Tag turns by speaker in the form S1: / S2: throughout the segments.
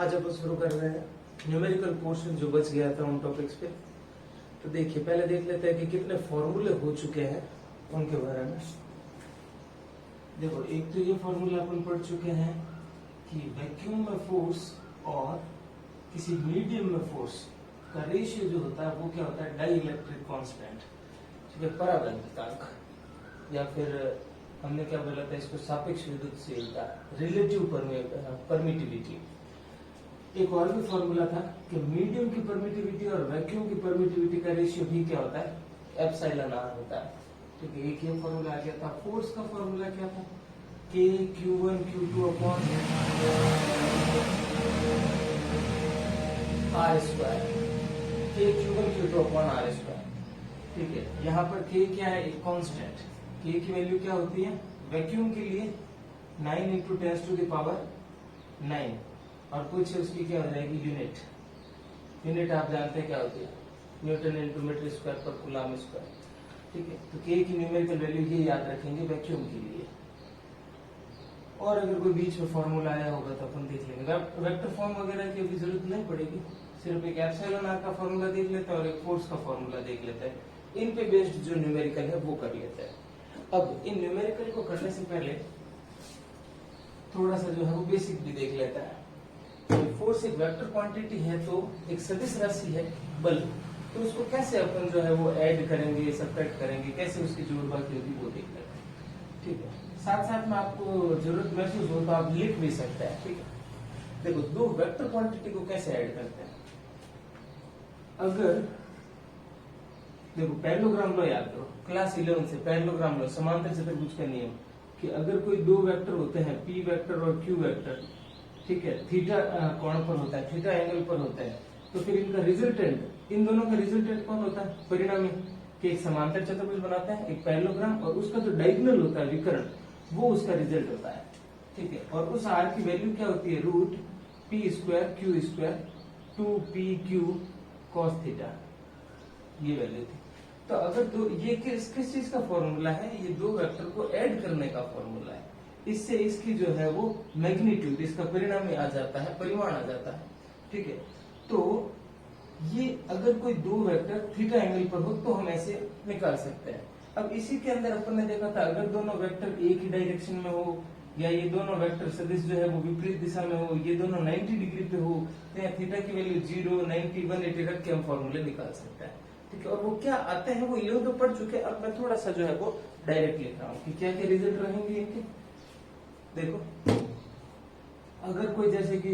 S1: आज अपन शुरू कर रहे हैं न्यूमेरिकल पोर्शन जो बच गया था उन टॉपिक्स पे। तो देखिए पहले देख लेते हैं कि कितने फॉर्मूले हो चुके हैं उनके बारे में। देखो एक तो ये फॉर्मूला अपन पढ़ चुके हैं कि वैक्यूम में फोर्स और किसी मीडियम में फोर्स का रेशियो जो होता है वो क्या होता है, डाई इलेक्ट्रिक कॉन्स्टेंट, ठीक है, परावैद्युतांक, या फिर हमने क्या बोला था इसको, सापेक्ष विद्युतशीलता, रिलेटिव परमिटिविटी। एक और भी फॉर्मूला था कि मीडियम की परमिटिविटी और वैक्यूम की परमिटिविटी का रेशियो भी क्या होता है, एप्सिलॉन आर होता है, ठीक है। एक ये फॉर्मूला आ गया था। फोर्स का फॉर्मूला क्या था, के Q1 Q2 upon are square, के Q1 Q2 upon are square, ठीक है। यहाँ पर के क्या है, एक कांस्टेंट। के की वैल्यू क्या होती है वैक्यूम के लिए 9 × 10⁹ और कुछ उसकी क्या हो जाएगी यूनिट। यूनिट आप जानते हैं क्या होती है, न्यूटन × मीटर स्क्वायर पर कूलम स्क्वायर, ठीक है। तो के की न्यूमेरिकल वैल्यू ये याद रखेंगे वैक्यूम के लिए। और अगर कोई बीच में फॉर्मूला आया होगा तो अपन देख लेंगे। वेक्टर फॉर्म वगैरह की अभी जरूरत नहीं पड़ेगी, सिर्फ एक एप्सिलॉन आर का फॉर्मूला देख लेते हैं और एक फोर्स का फॉर्मूला देख लेते हैं। इन पे बेस्ड जो न्यूमेरिकल है वो कर लेते हैं। अब इन न्यूमेरिकल को करने से पहले थोड़ा सा जो है वो बेसिक भी देख लेता है। फोर्स एक वेक्टर क्वांटिटी है, तो एक सदिश राशि है बल, तो उसको कैसे अपन जो है वो ऐड करेंगे, सब्ट्रैक्ट करेंगे, कैसे उसकी जोड़बाकी होगी वो देख लेते हैं, ठीक है। साथ साथ में आपको जरूरत महसूस हो तो आप लिख भी सकते हैं, ठीक है। देखो दो वेक्टर क्वांटिटी को कैसे ऐड करते हैं। अगर देखो पैरेललोग्राम लो, याद करो क्लास 11 से पैरेललोग्राम लो, समांतर चतुर्भुज का नियम, कि अगर कोई दो वेक्टर होते हैं P वेक्टर और Q वेक्टर, ठीक है, थीटा कोण पर होता है, थीटा एंगल पर होता है, तो फिर इनका रिजल्टेंट, इन दोनों का रिजल्टेंट कौन होता है, परिणामी, कि एक समांतर चतुर्भुज बनाता है एक पैरेललोग्राम, और उसका जो डायगोनल होता है विकर्ण, वो उसका रिजल्ट होता है, ठीक है। और उस आर की वैल्यू क्या होती है, √P²Q² 2PQ cos थीटा, ये वैल्यू थी। तो अगर दो, ये किस चीज का फॉर्मूला है, ये दो वेक्टर को ऐड करने का फॉर्मूला है। इससे इसकी जो है वो मैग्नीट्यूड, इसका परिणामी आ जाता है, परिमाण आ जाता है, ठीक है। तो ये अगर कोई दो वेक्टर थीटा एंगल पर हो तो हम ऐसे निकाल सकते हैं। अब इसी के अंदर अपन ने देखा था अगर दोनों वेक्टर एक ही डायरेक्शन में हो, या ये दोनों वेक्टर सदिश जो है वो विपरीत दिशा में हो, ये दोनों 90 डिग्री पे हो, तो यहाँ थीटा की वैल्यू 0, 90, 180 रख के हम फॉर्मूले निकाल सकते हैं, ठीक है। और वो क्या आते हैं वो ये तो पढ़ चुके हैं। अब मैं थोड़ा सा जो है वो डायरेक्ट लिख रहा हूँ कि क्या क्या रिजल्ट रहेंगे इनके। देखो अगर कोई जैसे कि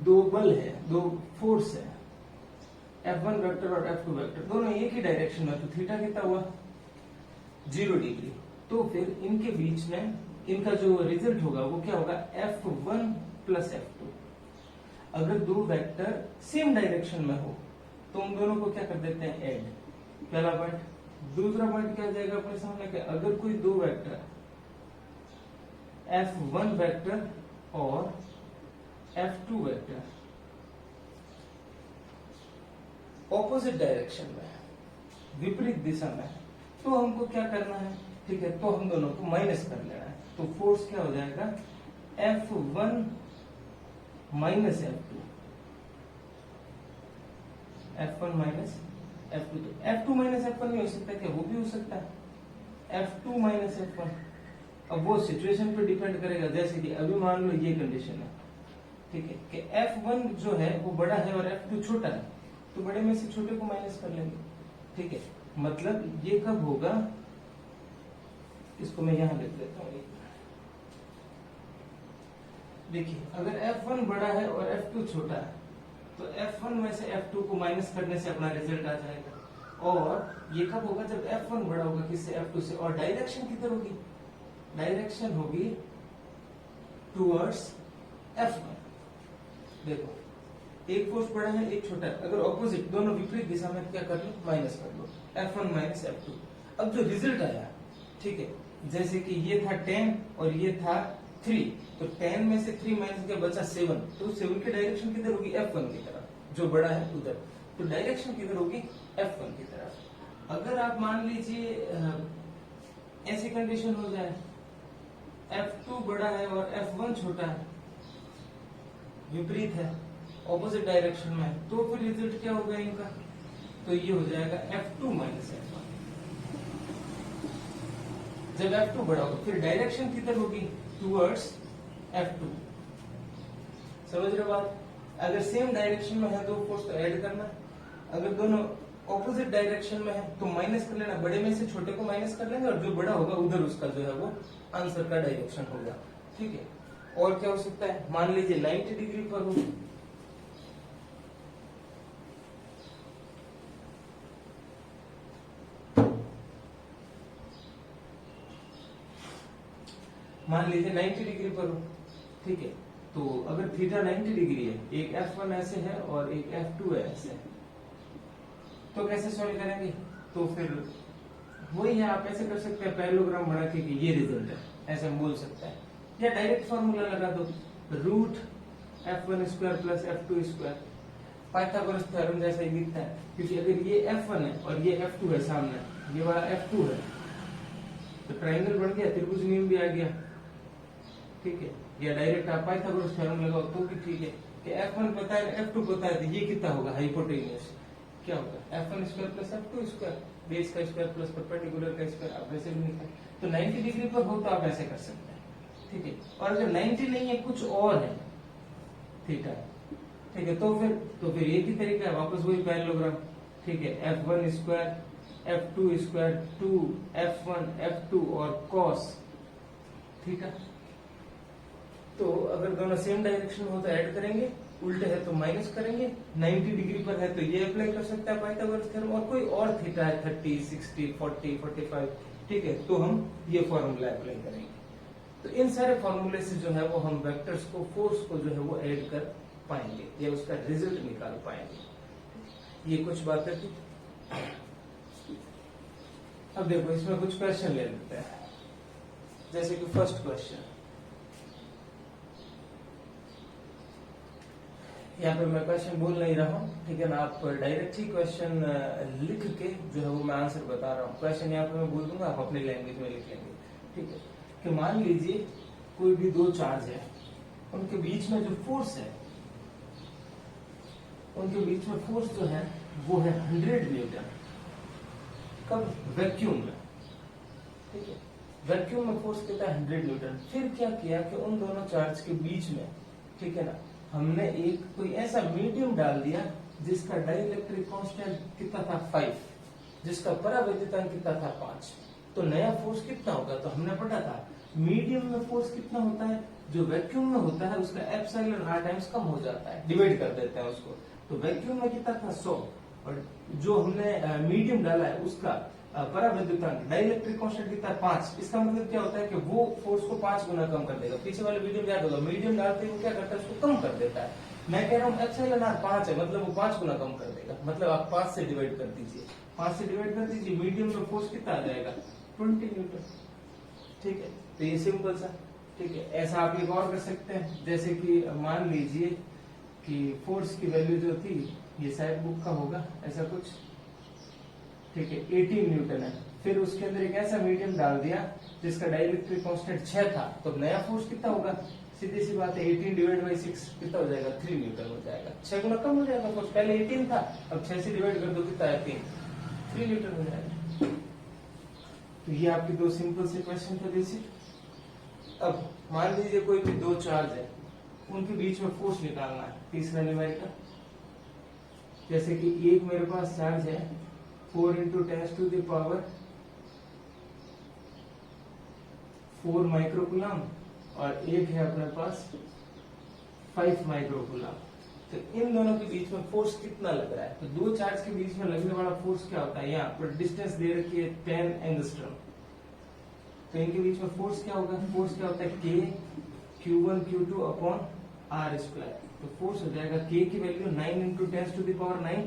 S1: दो बल है, दो फोर्स है, F1 वेक्टर और F2 वेक्टर, दोनों एक ही डायरेक्शन में, तो थीटा कितना हुआ 0 डिग्री। तो फिर इनके बीच में इनका जो रिजल्ट होगा वो क्या होगा, F1 + F2। अगर दो वेक्टर सेम डायरेक्शन में हो तो उन दोनों को क्या कर देते हैं, ऐड, पहला पॉइंट। दूसरा पॉइंट क्या जाएगा अपने सामने, कि अगर कोई दो वेक्टर F1 वेक्टर और F2 वेक्टर ऑपोजिट डायरेक्शन में, विपरीत दिशा में, तो हमको क्या करना है, ठीक है, तो हम दोनों को माइनस कर लेना है। तो फोर्स क्या हो जाएगा, F1 - F2, F1 - F2। तो F2 - F1 नहीं हो सकता क्या, वो भी हो सकता है F2 - F1। अब वो सिचुएशन पे डिपेंड करेगा, जैसे कि अभी मान लो ये कंडीशन है, ठीक है, कि F1 जो है वो बड़ा है और F2 छोटा है, तो बड़े में से छोटे को माइनस कर लेंगे, ठीक है। मतलब ये कब होगा, इसको मैं यहां लिख देता हूं। देखिए अगर F1 बड़ा है और F2 छोटा है, तो F1 में से F2 को माइनस करने से अपना रिजल्ट आ जाएगा। और ये कब होगा, जब F1 बड़ा होगा किससे, F2 से। और डायरेक्शन किधर होगी, डायरेक्शन होगी टूवर्ड्स F1। देखो एक फोर्स बड़ा है एक छोटा है, अगर ऑपोजिट दोनों विपरीत दिशा में क्या कर लो, माइनस कर लो, F1 - F2। अब जो रिजल्ट आया, ठीक है, जैसे कि ये था 10 और ये था 3, तो 10 में से 3 माइनस के बचा 7, तो 7 की डायरेक्शन किधर होगी, F1 की तरफ, जो बड़ा है उधर। तो डायरेक्शन किधर होगी, F1 की तरफ। अगर आप मान लीजिए ऐसी कंडीशन हो जाए, F2 बड़ा है और F1 छोटा है, विपरीत है, ऑपोजिट डायरेक्शन में है, तो फिर रिजल्ट क्या होगा इनका, तो ये हो जाएगा F2 माइनस F1। जब F2 बड़ा होगा फिर डायरेक्शन किधर होगी, टूवर्ड्स F2। समझ रहे हो बात? अगर सेम डायरेक्शन में है दो फोर्स तो ऐड करना, अगर दोनों ऑपोजिट डायरेक्शन में है तो माइनस कर लेना, बड़े में से छोटे को माइनस कर लेंगे और जो बड़ा होगा उधर उसका जो है वो आंसर का डायरेक्शन होगा। ठीक है, और क्या हो सकता है, मान लीजिए 90 डिग्री पर हो, मान लीजिए 90 डिग्री पर हो, ठीक है, तो अगर थीटा 90 डिग्री है, एक F1 ऐसे है और एक F2 है ऐसे, तो कैसे सॉल्व करेंगे, तो फिर वही है, आप ऐसे कर सकते हैं पैरेललोग्राम बना के कि ये रिजल्ट है, ऐसे बोल सकते हैं, या डायरेक्ट फॉर्मूला लगा दो, root F1 square plus F2 square, Pythagoras theorem जैसा ही दिखता है, क्योंकि अगर ये F1 है और ये F2 है सामने, ये वाला F2 है, तो ट्रायंगल बन गया, त्रिभुज नियम भी आ गया। ठीक है, या डायरेक्ट आप पाइथागोरस थ्योरम लगाओ तो भी ठीक है, कि F1 पता है F2 पता है, तो ये कितना होगा, हाइपोटेन्यूज क्या होगा, F1 square plus F2 square, base का स्क्वायर प्लस परपेंडिकुलर का स्क्वायर, आप वैसे भी निकाल, तो 90 डिग्री पर हो तो आप ऐसे कर सकते हैं। ठीक है, और अगर 90 नहीं है कुछ और है थीटा, ठीक है, तो फिर एक ही तरीका है, वापस वही पैरेललोग्राम। ठीक है, F1 square F2 square 2 F1 F2 और cos थीटा, तो अगर दोनों सेम डायरेक्शन हो तो ऐड करेंगे, उल्टे है तो माइनस करेंगे, 90 डिग्री पर है तो ये अप्लाई कर सकता है पाइथागोरस थ्योरम, और कोई और थीटा है 30 60 40 45, ठीक है, तो हम ये फॉर्मूला अप्लाई करेंगे। तो इन सारे फॉर्मूले से जो है वो हम वेक्टर्स को, फोर्स को जो है वो ऐड कर पाएंगे या उसका रिजल्ट निकाल पाएंगे। ये कुछ बातें थी। अब देखो इसमें कुछ क्वेश्चन ले लेते हैं, जैसे कि फर्स्ट क्वेश्चन, यहाँ पे मैं क्वेश्चन बोल नहीं रहा हूँ, ठीक है ना, आप डायरेक्ट ही क्वेश्चन लिख के जो है वो मैं आंसर बता रहा हूँ। क्वेश्चन यहाँ पे मैं बोल दूंगा, आप अपनी लैंग्वेज में लिख लेंगे। ठीक है, कि मान लीजिए कोई भी दो चार्ज है, उनके बीच में जो फोर्स है, उनके बीच में फोर्स जो है वो है 100 न्यूटन। कब? वैक्यूम में। ठीक है, वैक्यूम में फोर्स कितना है 100 न्यूटन। फिर क्या किया कि उन दोनों चार्ज के बीच में, ठीक है ना, हमने एक कोई ऐसा मीडियम डाल दिया जिसका डाइलेक्ट्रिक कांस्टेंट कितना था 5, जिसका परावैद्युतांक कितना था 5। तो नया फोर्स कितना होगा, तो हमने पढ़ा था मीडियम में फोर्स कितना होता है, जो वैक्यूम में होता है उसका एप्सिलॉन r टाइम्स कम हो जाता है, डिवाइड कर देते हैं उसको। तो वैक्यूम में कितना था 100, और जो हमने मीडियम डाला है उसका परावैद्युतांक डाइलेक्ट्रिक कांस्टेंट कितना 5। इसका मतलब क्या होता है कि वो फोर्स को 5 गुना कम कर देगा। पीछे वाले वीडियो में याद होगा, मीडियम डालते ही वो क्या करता है, उसको कम कर देता है। मैं कह रहा हूँ एप्सिलॉन r 5 है, मतलब वो 5 गुना कम कर देगा। मतलब आप 5 से डिवाइड कर दीजिए, 5 से डिवाइड कर दीजिए, मीडियम में फोर्स कितना आ जाएगा 20 न्यूटन। ठीक है, तो ये सिंपल सा। ठीक है, ऐसा आप एक और कर सकते हैं, जैसे कि मान लीजिए कि फोर्स की वैल्यू जो थी, ये शायद बुक का होगा ऐसा कुछ, ठीक है, 18 न्यूटन है। फिर उसके अंदर एक ऐसा मीडियम डाल दिया जिसका डाइलेक्ट्रिक कांस्टेंट 6 था, तो नया फोर्स कितना होगा, सीधी सी बात है 18 डिवाइड बाई 6 कितना हो जाएगा, 3 न्यूटन हो जाएगा। 6 गुना कम हो जाएगा फोर्स, पहले 18 था, अब 6 से डिवाइड कर दो कितना है 3 न्यूटन हो जाएगा। तो ये आपके दो सिंपल से क्वेश्चन थे बेसिक। अब मान लीजिए कोई भी दो चार्ज है, उनके बीच में फोर्स निकालना है, तीसरा न्यूमेरिकल। जैसे कि एक मेरे पास चार्ज है 4 × 10⁻⁴ माइक्रोकूलम, और एक है अपने पास 5 माइक्रोकूलम। तो इन दोनों के बीच में फोर्स कितना लग रहा है, तो दो चार्ज के बीच में लगने वाला फोर्स क्या होता है, यहाँ पर डिस्टेंस दे रखी है 10 एंगस्ट्रॉम। तो इनके बीच में फोर्स क्या होगा, फोर्स क्या होता है K Q1 Q2 upon r²। तो फोर्स हो जाएगा K की वैल्यू 9 × 10⁹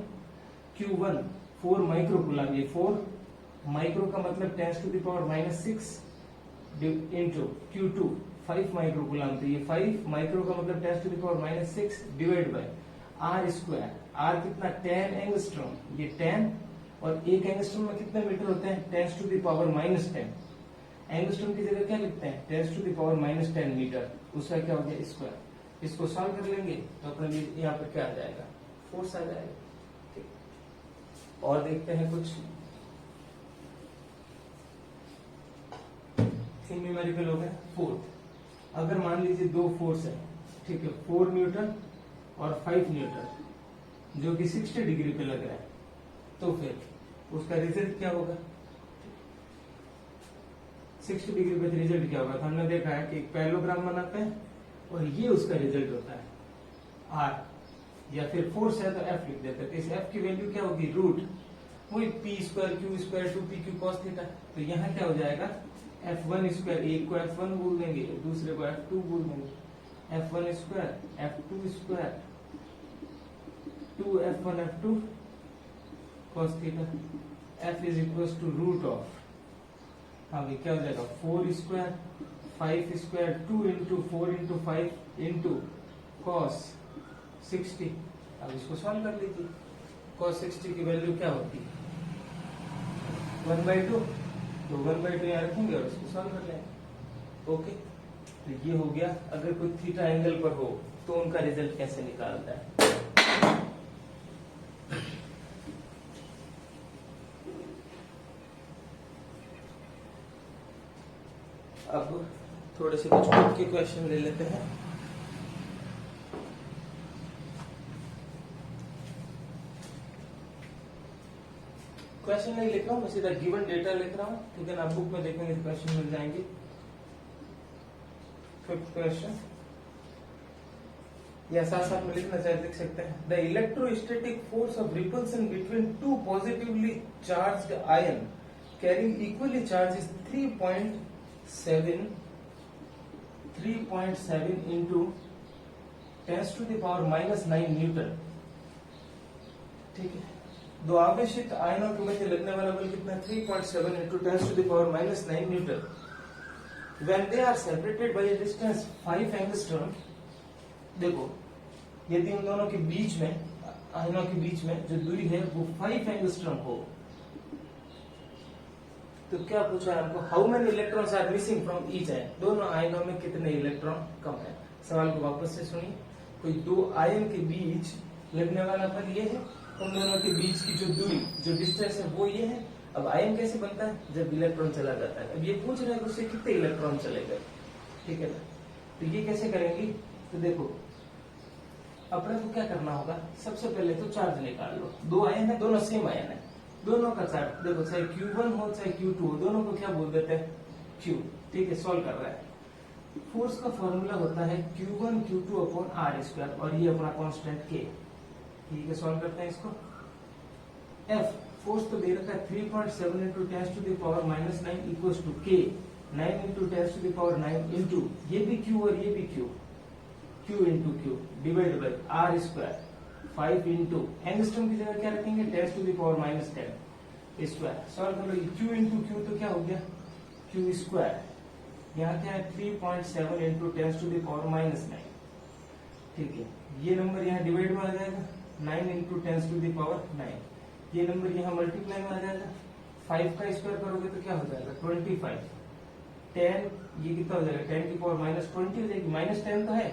S1: Q1 4 माइक्रोकूलम, ये 4 माइक्रो का मतलब 10⁻⁻6 इंटू Q2 5 माइक्रोकूलम, तो ये 5 माइक्रो का मतलब 10⁻⁻6 डिवाइड बाय r²। r कितना 10 एंगस्ट्रॉम, ये 10, और एक एंगस्ट्रॉम में कितने मीटर होते हैं 10⁻⁻10। एंगस्ट्रॉम की जगह क्या लिखते हैं 10⁻⁻10 मीटर, उसका क्या हो गया स्क्वायर। इसको सॉल्व कर लेंगे तो अपने लिए यहाँ पर क्या आ जाएगा, फोर्स आ जाएगा। ठीक, और देखते हैं कुछ थीम न्यूमेरिकल हो गया। फोर्थ, अगर मान लीजिए दो फोर्स है, ठीक है, 4 न्यूटन और 5 न्यूटन जो कि 60 डिग्री पे लग रहा है, तो फिर उसका रिजल्ट क्या होगा, 60 डिग्री पे रिजल्ट क्या होगा। तो हमने देखा है कि एक पैरेललोग्राम बनाते हैं और ये उसका रिजल्ट होता है आर, या फिर फोर्स है तो एफ लिख देते हैं। तो इस एफ की वैल्यू क्या होगी, रूट वही P square Q square 2pq cos theta. तो यहाँ क्या हो जाएगा, F1 स्क्वायर, एक को F1 बोल देंगे दूसरे को F2 बोल देंगे, F1 square F2 square 2F1 F2 cos theta, F is equal to root of, अभी क्या हो जाएगा 4 square 5 square 2 into 4 into 5 into cos 60। अब इसको सॉल्व कर लीजिए, cos 60 की वैल्यू क्या होती है 1/2, तो 1/2 यहाँ रखेंगे और इसको सॉल्व कर लेंगे। ओके, तो ये हो गया। अगर कोई थीटा एंगल पर हो तो उनका रिजल्ट कैसे निकालता है। अब थोड़े से कुछ खुद के क्वेश्चन ले लेते हैं। क्वेश्चन नहीं लिख रहा हूँ, मैं सीधा गिवन डेटा लिख रहा हूँ, ठीक है ना। बुक में देखेंगे क्वेश्चन मिल जाएंगे। फिफ्थ क्वेश्चन, या साथ साथ में लिखना चाहे लिख सकते हैं। The electrostatic force of repulsion between two positively charged ion carrying equally charge is 3.7 into 10⁻⁻9 Newton. ठीक है, दो आवेशित आयनों के मध्य लगने वाला बल कितना, 3.7 into 10⁻⁻9 Newton. When they are separated by a distance 5 angstrom, देखो यदि उन दोनों के बीच में, आयनों के बीच में जो दूरी है वो 5 एंगस्ट्रॉम हो, तो क्या पूछा है हमको, how many electrons are missing from each ion, दोनों आयनों में कितने इलेक्ट्रॉन कम है। सवाल को वापस से सुनिए, कोई दो आयन के बीच लगने वाला बल ये है, उन दोनों के बीच की जो दूरी, जो डिस्टेंस है वो ये है। अब आयन कैसे बनता है, जब इलेक्ट्रॉन चला जाता है। अब ये पूछ रहे हैं कि उससे कितने इलेक्ट्रॉन चले गए, ठीक है ना। तो ये कैसे करेंगे, तो देखो अपने को क्या करना होगा, सबसे पहले तो चार्ज निकाल लो। दो आयन है, दोनों सेम आयन है, दोनों का चार्ज देखो, चाहे Q1 हो चाहे Q2 हो, दोनों को क्या बोल देते हैं, Q। ठीक है, सॉल्व कर रहा है। फोर्स का फॉर्मूला होता है Q1 Q2 upon R square, और ये अपना कांस्टेंट K। ठीक है, सॉल्व करते हैं इसको। F फोर्स तो दे रखा है 3.7 into 10⁻⁻9 equals to K 9 into 10⁻9 into ये भी Q और ये भी Q into Q divide by R square 5 into angstrom की जगह क्या रखेंगे 10⁻⁻10 स्क्वायर। सॉल्व कर लो, Q इंटू Q तो क्या हो गया Q स्क्वायर, यहाँ क्या है 3.7 इंटू 10⁻⁻9। ठीक है, ये नंबर यहाँ डिवाइड में आ जाएगा 9 इंटू 10⁻⁹। ये नंबर यहाँ मल्टीप्लाई में आ जाएगा, 5 का स्क्वायर करोगे तो क्या हो जाएगा 25। 10 ये कितना हो जाएगा 10⁻⁻20 हो जाएगी, -10 तो है,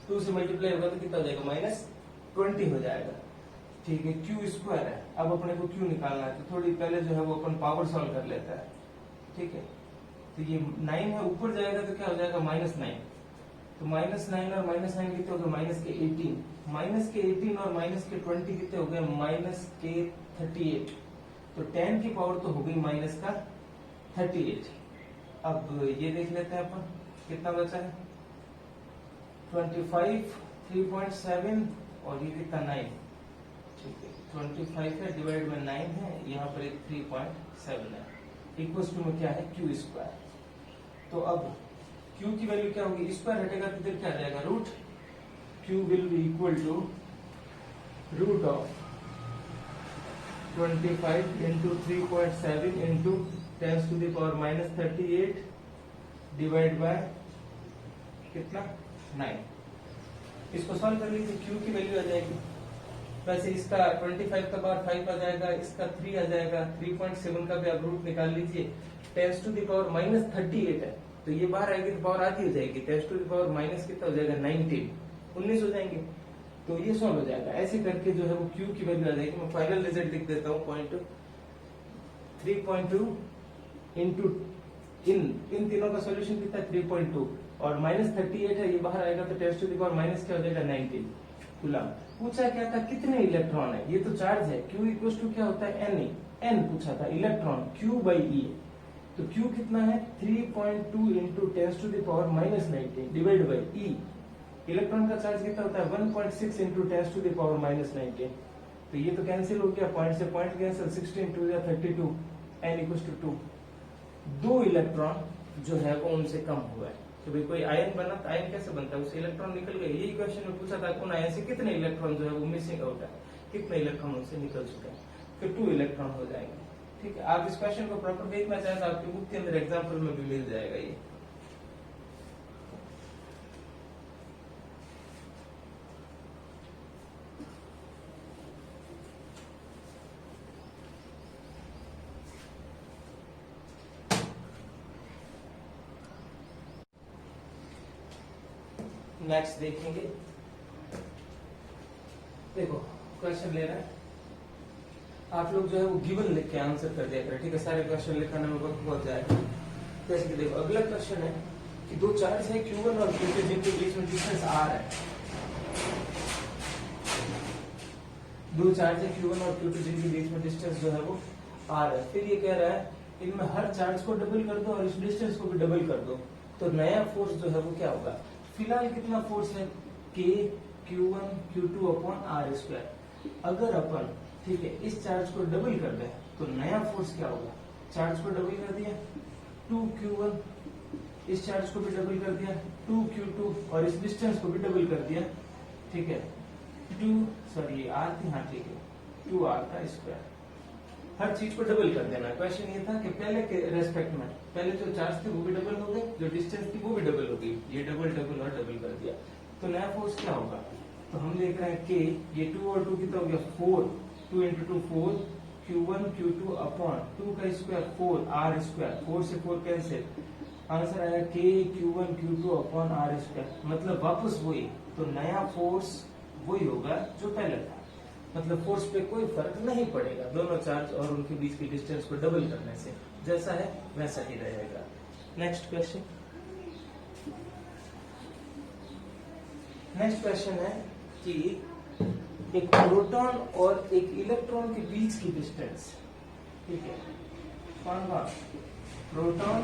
S1: 2 से मल्टीप्लाई होगा तो कितना हो जाएगा -20 हो जाएगा। ठीक है, Q स्क्वायर है। अब अपने को Q निकालना है, तो थोड़ी पहले जो है वो अपन पावर सॉल्व कर लेता है। ठीक है, तो ये 9 है, ऊपर जाएगा तो क्या हो जाएगा -9, तो -9 और -9 कितने हो गए -18, -18 और -20 कितने हो गए -38। तो 10 की पावर तो हो गई -38। अब ये देख लेते हैं अपन कितना बचा है 25, 3.7 और ये कितना 9। ठीक है, 25 है डिवाइड में 9 है, यहाँ पर एक 3.7 है, इक्वल्स टू में क्या है Q स्क्वायर। तो अब Q की वैल्यू क्या होगी, स्क्वायर हटेगा तो इधर क्या आ जाएगा root. Q will be equal to root of 25 into 3.7 into 10⁻⁻38 divide by कितना 9। इसको सॉल्व कर लीजिए, Q की वैल्यू आ जाएगी, वैसे इसका 25 का बार 5 आ जाएगा, इसका 3 आ जाएगा, 3.7 का भी आप रूट निकाल लीजिए, 10⁻⁻38 है, तो ये बाहर आएगी तो पावर आधी हो जाएगी, 10⁻⁻ कितना हो जाएगा 19 19 हो जाएंगे, तो ये सॉल्व हो जाएगा। ऐसे करके जो है वो Q की वैल्यू आ जाएगी। मैं फाइनल रिजल्ट लिख देता हूँ, 3.2 इंटू इन तीनों का सॉल्यूशन कितना है 3.2 और -38 है, ये बाहर आएगा तो 10 टू द पावर माइनस क्या हो जाएगा 19 कूलम। पूछा क्या था कितने इलेक्ट्रॉन है, ये तो चार्ज है, Q इक्वल टू क्या होता है n पूछा था, इलेक्ट्रॉन Q बाई E, तो Q कितना है 3.2 into 10 to the power minus 19 divide by E। Electron का चार्ज कितना होता है 1.6 into 10 to the power minus 19, तो ये तो कैंसिल हो गया, पॉइंट से पॉइंट कैंसिल, 16 2 या 32, n इक्वल टू 2। दो इलेक्ट्रॉन जो है वो उनसे कम हुआ है, तो भाई कोई आयन बना, तो आयन कैसे बनता है, उससे इलेक्ट्रॉन निकल गए। यही क्वेश्चन में पूछा था कौन आयन से कितने इलेक्ट्रॉन जो है वो मिसिंग आउट है, कितने इलेक्ट्रॉन उनसे निकल चुके हैं, फिर 2 इलेक्ट्रॉन हो जाएंगे। ठीक है, आप इस क्वेश्चन को प्रॉपर देखना चाहें तो आपकी बुक के अंदर एग्जाम्पल में भी मिल जाएगा ये। नेक्स्ट देखेंगे, देखो क्वेश्चन ले रहा है, आप लोग जो है वो गिवन लिख के आंसर कर दिया करें। ठीक है, सारे क्वेश्चन लिखाने में वक्त बहुत जाएगा। जैसे कि देखो अगला क्वेश्चन है कि दो चार्ज है Q1 और Q2 जिनके बीच में डिस्टेंस R है। दो चार्ज है Q1 और Q2 जिनके बीच में डिस्टेंस जो है वो R है। फिर ये कह रहा है इनमें हर चार्ज को डबल कर दो और इस डिस्टेंस को भी डबल कर दो, तो नया फोर्स जो है वो क्या होगा। फिलहाल कितना फोर्स है K Q1 Q2 upon R square. अगर अपन ठीक है इस चार्ज को डबल कर दें तो नया फोर्स क्या होगा, चार्ज को डबल कर दिया 2Q1, इस चार्ज को भी डबल कर दिया 2Q2 और इस डिस्टेंस को भी डबल कर दिया। ठीक है, R थी, हाँ ठीक है 2R का स्क्वायर। हर चीज को डबल कर देना। क्वेश्चन ये था कि पहले के रेस्पेक्ट में पहले जो चार्ज थे वो भी डबल हो गए, जो डिस्टेंस थी वो भी डबल हो गई, ये डबल डबल और डबल कर दिया, तो नया फोर्स क्या होगा। तो हम देख रहे हैं कि ये 2 और 2 कितना हो गया 4, 2 इंटू 2 4, Q1 Q2 अपॉन 2 का स्क्वायर 4R स्क्वायर, 4 से 4 कैंसिल, आंसर आया K Q1 Q2 upon R square, मतलब वापस वही, तो नया फोर्स वही होगा जो पहले था, मतलब फोर्स पे कोई फर्क नहीं पड़ेगा, दोनों चार्ज और उनके बीच की डिस्टेंस को डबल करने से जैसा है वैसा ही रहेगा। नेक्स्ट क्वेश्चन, नेक्स्ट क्वेश्चन है कि एक प्रोटॉन और एक इलेक्ट्रॉन के बीच की डिस्टेंस, ठीक है, कौन कौन, प्रोटॉन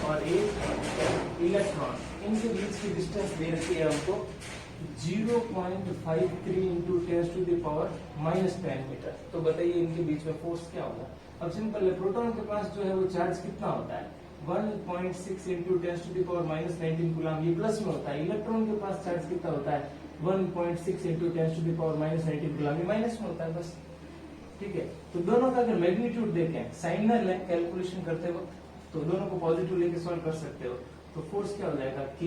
S1: और एक इलेक्ट्रॉन, इनके बीच की डिस्टेंस दे रखी है हमको 0.53 into 10 to the power minus 10 metre. तो बताइए इनके बीच में फोर्स क्या होगा। अब सिंपल है, प्रोटॉन के पास जो है वो चार्ज कितना होता है 1.6 into 10 to the power minus 19 coulomb, ये प्लस में होता है। इलेक्ट्रॉन के पास चार्ज कितना होता है 1.6 into 10 to the power minus 19 coulomb, ये माइनस में होता है बस। ठीक है, तो दोनों का अगर मैग्नीट्यूड देखें, साइनल है कैलकुलेशन करते वक्त, तो दोनों को पॉजिटिव लेके सॉल्व कर सकते हो। तो फोर्स क्या हो जाएगा K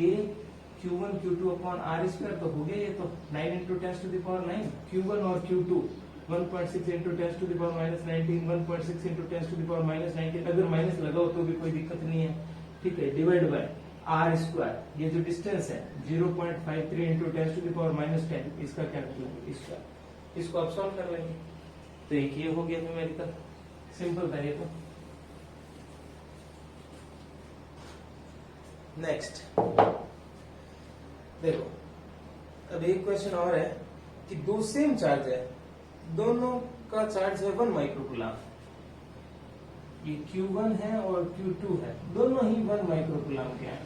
S1: Q1 Q2 upon R square, तो हो गया ये तो 9 into 10 to the power 9, Q1 और Q2 1.6 into 10 to the power minus 19, 1.6 into 10 to the power minus 19, अगर माइनस लगाओ तो भी कोई दिक्कत नहीं है। ठीक है, डिवाइड बाय R स्क्वायर, ये जो डिस्टेंस है 0.53 into 10 to the power minus 10, इसका क्या मतलब इसका, इसको आप सॉल्व कर लेंगे। तो एक ये हो गया न्यूमेरिकल, सिंपल था ये तो। नेक्स्ट देखो, अब एक क्वेश्चन और है कि दो सेम चार्ज है, दोनों का चार्ज है 1 माइक्रोकूलम, ये Q1 है और Q2 है, दोनों ही 1 माइक्रोकूलम के हैं,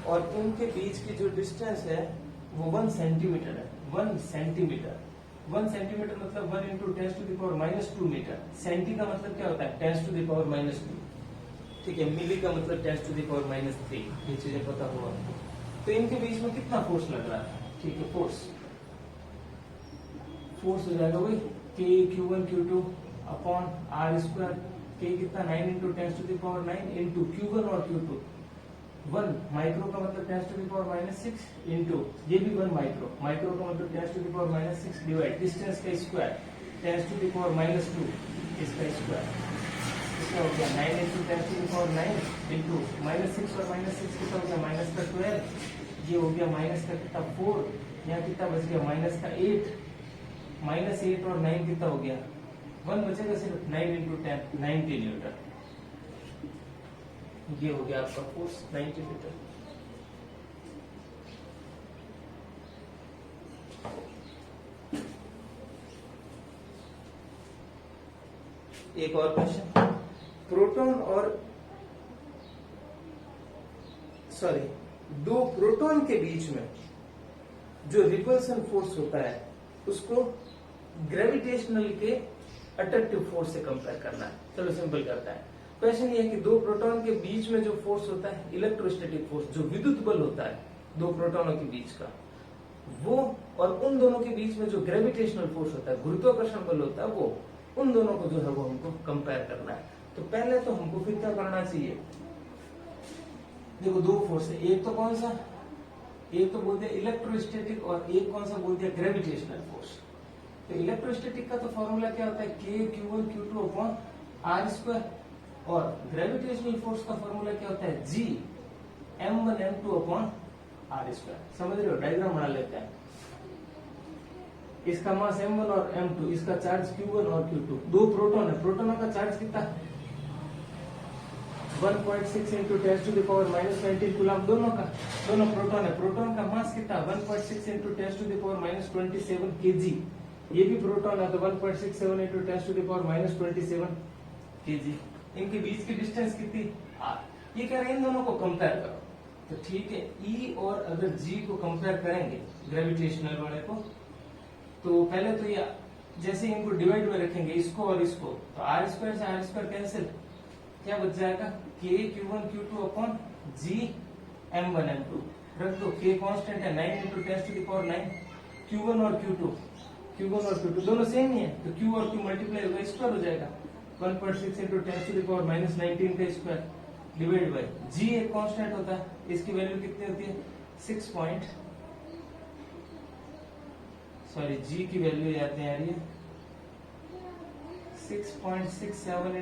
S1: और उनके बीच की जो डिस्टेंस है वो 1 सेंटीमीटर है। 1 सेंटीमीटर, 1 सेंटीमीटर मतलब 1 into 10 to the power minus 2 metre. Centi का मतलब क्या होता है 10 टू द पावर माइनस 2, ठीक है, मिली का मतलब 10 टू द पावर माइनस 3, ये चीजें पता हुआ। तो इनके बीच में कितना फोर्स लग रहा है, ठीक है, फोर्स हो जाएगा वही K Q1 Q2 upon R square, K कितना 9 into 10 to the power 9 into Q1 और Q2 1 माइक्रो का मतलब 10 to the power minus 6 into ये भी 1 माइक्रो, माइक्रो का मतलब 10 to the power minus 6 divide distance का square 10 to the power minus 2 इसका स्क्वायर, इसका हो गया 9 into 10 to the power 9 into minus 6 और माइनस 6 कितना हो गया माइनस का 12 ये हो गया माइनस का कितना 4, यहाँ कितना बच गया माइनस का 8, -8 और 9 कितना हो गया 1 बचेगा सिर्फ 9 × 10 90 न्यूटन। ये हो गया आपका फोर्स 90 न्यूटन। एक और क्वेश्चन, प्रोटॉन और दो प्रोटॉन के बीच में जो रिपल्सन फोर्स होता है उसको ग्रेविटेशनल के अट्रैक्टिव फोर्स से कंपेयर करना है। चलो सिंपल करता है। क्वेश्चन ये है कि दो प्रोटॉन के बीच में जो फोर्स होता है इलेक्ट्रोस्टैटिक फोर्स, जो विद्युत बल होता है दो प्रोटॉनों के बीच का, वो और उन दोनों के बीच में जो ग्रेविटेशनल फोर्स होता है, गुरुत्वाकर्षण बल होता है, वो उन दोनों को जो है वो हमको कंपेयर करना है। तो पहले तो हमको फिर क्या करना चाहिए, देखो दो फोर्स है, एक तो कौन सा, एक तो बोल दिया इलेक्ट्रोस्टैटिक और एक कौन सा बोल दिया ग्रेविटेशनल फोर्स। तो इलेक्ट्रोस्टैटिक का तो फॉर्मूला क्या होता है K₂ Q1 Q2/R² और ग्रेविटेशनल फोर्स का फॉर्मूला क्या होता है G m1 m2/R²। समझ रहे हो, डायग्राम बना लेते हैं। इसका मास m1 और m2, इसका चार्ज q1 और q2, दो प्रोटॉन है, प्रोटोनों का चार्ज कितना है 1.6 × 10⁻⁻19 कूलम, दोनों प्रोटॉन है, प्रोटॉन का मास कितना 1.6 × 10⁻27 kg, ये भी प्रोटॉन है तो 1.67 × 10⁻27 kg। इनके बीच की डिस्टेंस कितनी r। ये कह रहे हैं इन दोनों को कंपेयर करो, तो ठीक है E और अगर G को कंपेयर करेंगे ग्रेविटेशनल वाले को, तो पहले तो ये जैसे इनको डिवाइड में रखेंगे इसको और इसको, तो r² से r² कैंसिल, क्या बच जाएगा K₂ Q2 G m1 m2 रख दो, K कांस्टेंट है 9 × 10⁹ Q1 और Q2 दोनों सेम ही है, तो Q और Q मल्टीप्लाई होगा स्क्वायर हो जाएगा 1.6 × 10⁻19 का स्क्वायर डिवाइड बाय G एक कांस्टेंट होता है, इसकी वैल्यू कितनी होती है G की वैल्यू आते हैं यार ये 6.67 ×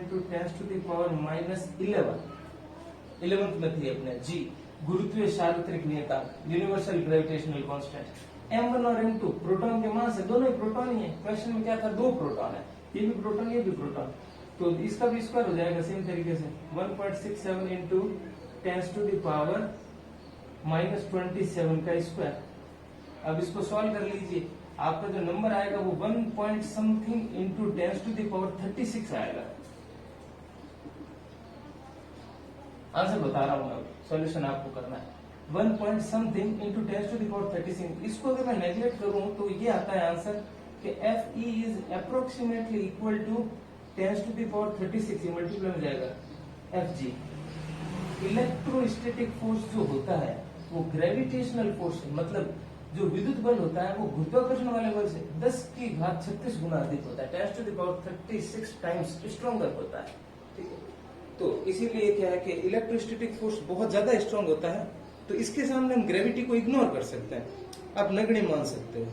S1: 10⁻11th में थी अपने G गुरुत्वीय सार्वत्रिक नियतांक, यूनिवर्सल ग्रेविटेशनल कांस्टेंट। m1 और m2 प्रोटॉन के मास है, दोनों ही प्रोटॉन ही है। क्वेश्चन में क्या था, दो प्रोटॉन है, ये भी प्रोटॉन ये भी प्रोटॉन, तो इसका भी स्क्वायर हो जाएगा सेम तरीके से 1.67 × 10⁻27 का स्क्वायर। अब इसको सॉल्व कर लीजिए, आपका जो नंबर आएगा वो 1 point something into 10⁻36 आएगा। आंसर बता रहा हूं मैं, सॉल्यूशन आपको करना है 1 point something into 10⁻36। इसको अगर मैं नेग्लेक्ट करूं तो ये आता है आंसर कि Fe is approximately equal to 10⁻36, ये मल्टीप्लाई हो जाएगा Fg। इलेक्ट्रोस्टैटिक फोर्स जो होता है वो ग्रेविटेशनल फोर्स, मतलब जो विद्युत बल होता है वो गुरुत्वाकर्षण वाले बल से 10⁻36 गुना अधिक होता है, 10⁻36 टाइम्स स्ट्रॉन्गर होता है। ठीक है, तो इसीलिए क्या है कि इलेक्ट्रोस्टैटिक फोर्स बहुत ज्यादा स्ट्रांग होता है, तो इसके सामने हम ग्रेविटी को इग्नोर कर सकते हैं, आप नगण्य मान सकते हो।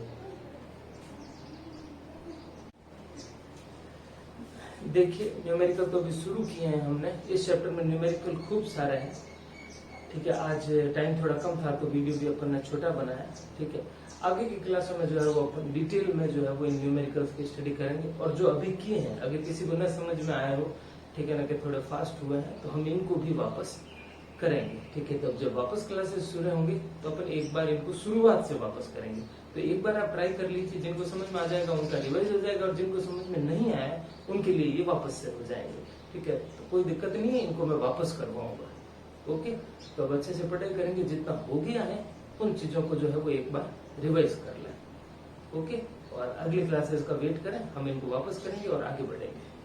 S1: देखिए न्यूमेरिकल तो अभी शुरू किए हैं हमने, इस चैप्टर में न्यूमेरिकल खूब सारे हैं। ठीक है, आज टाइम थोड़ा कम था तो वीडियो भी अपन ने छोटा बनाया। ठीक है, आगे की क्लासों में जो है वो अपन डिटेल में जो है वो इन न्यूमेरिकल्स की स्टडी करेंगे, और जो अभी किए हैं अगर किसी को न समझ में आया हो, ठीक है ना, कि थोड़े फास्ट हुए हैं, तो हम इनको भी वापस करेंगे। ठीक है, तो जब वापस क्लासेस शुरू होंगी तो अपन एक बार इनको शुरुआत से वापस करेंगे। तो एक बार आप ट्राई कर लीजिए, जिनको समझ में आ जाएगा उनका रिवाइज हो जाएगा, और जिनको समझ में नहीं आया उनके लिए ये वापस से हो जाएंगे। ठीक है, तो कोई दिक्कत नहीं है, इनको मैं वापस करवाऊंगा। ओके, तो अब अच्छे से पढ़ाई करेंगे, जितना हो गया है उन चीजों को जो है वो एक बार रिवाइज कर लें। ओके, और अगली क्लासेस का वेट करें, हम इनको वापस करेंगे और आगे बढ़ेंगे।